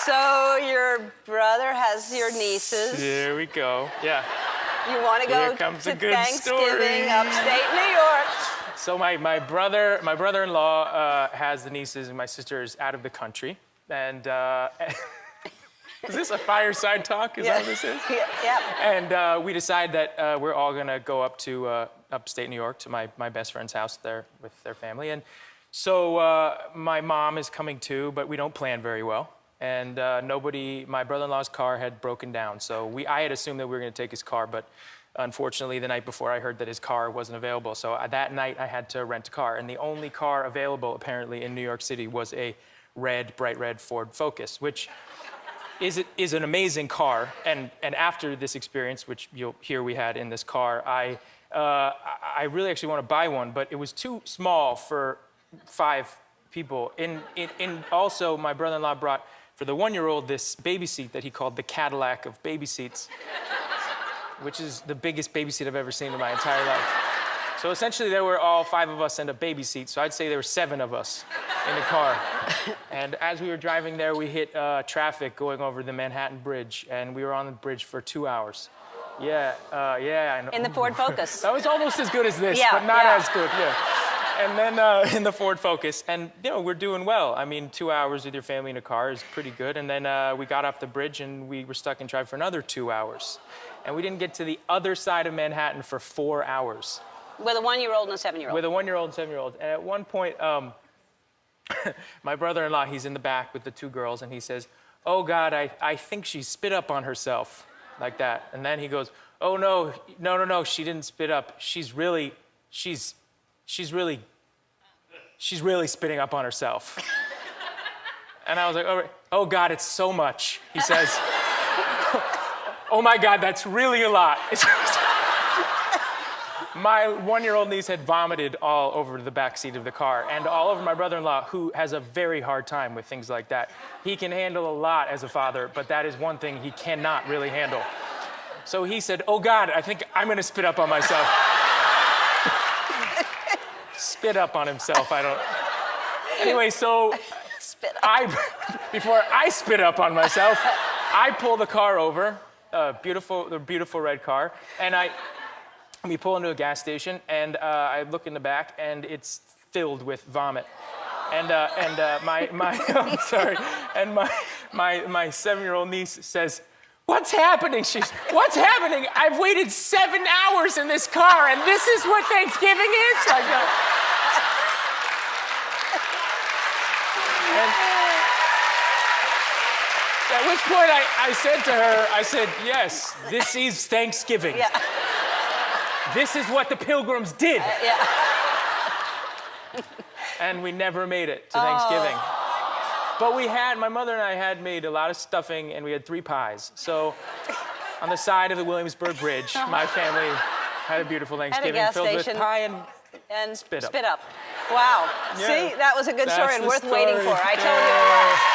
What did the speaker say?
So your brother has your nieces. There we go. Yeah. You want to go to Thanksgiving upstate New York. So my brother-in-law has the nieces, and my sister is out of the country. And is this a fireside talk? Is that what this is? Yeah. And we decide that we're all gonna go up to upstate New York to my best friend's house there with their family. And so my mom is coming too, but we don't plan very well. And my brother-in-law's car had broken down. So I had assumed that we were gonna take his car, but unfortunately, the night before I heard that his car wasn't available. So that night I had to rent a car. And the only car available apparently in New York City was a bright red Ford Focus, which is an amazing car. And after this experience, which you'll hear we had in this car, I really actually want to buy one, but it was too small for 5 people. Also, my brother-in-law brought, for the 1-year-old, this baby seat that he called the Cadillac of baby seats, which is the biggest baby seat I've ever seen in my entire life. So essentially, there were all 5 of us in a baby seat, so I'd say there were 7 of us in the car. And as we were driving there, we hit traffic going over the Manhattan Bridge, and we were on the bridge for 2 hours. Yeah, I know. In the Ford Focus. That was almost as good as this, Yeah, but not yeah. as good, yeah. And then in the Ford Focus, and we're doing well. I mean, 2 hours with your family in a car is pretty good. And then we got off the bridge and we were stuck in traffic for another 2 hours. And we didn't get to the other side of Manhattan for 4 hours. With a 1-year-old and a 7-year-old. With a 1-year-old and 7-year-old. And at one point, my brother-in-law, he's in the back with the 2 girls, and he says, "Oh God, I think she spit up on herself," like that. And then he goes, "Oh no, she didn't spit up. She's really spitting up on herself." And I was like, "Oh God, it's so much," he says. "Oh my God, that's really a lot." My 1-year-old niece had vomited all over the back seat of the car and all over my brother-in-law, who has a very hard time with things like that. He can handle a lot as a father, but that is one thing he cannot really handle. So he said, "Oh God, I think I'm gonna spit up on myself." Spit up on himself, I don't. Anyway, so Spit up. before I spit up on myself, I pull the car over, the beautiful red car, and we pull into a gas station, and I look in the back, and it's filled with vomit. And I'm sorry, and my 7-year-old niece says, "What's happening?" "What's happening? I've waited 7 hours in this car, and this is what Thanksgiving is?" And at which point I said to her, "Yes, this is Thanksgiving. Yeah. This is what the Pilgrims did." Yeah. And we never made it to Thanksgiving. But my mother and I had made a lot of stuffing, and we had 3 pies. So on the side of the Williamsburg Bridge, my family had a beautiful Thanksgiving filled with pie and spit up. Wow. Yeah. See, that was a good That's story and the worth waiting story. for. I told you.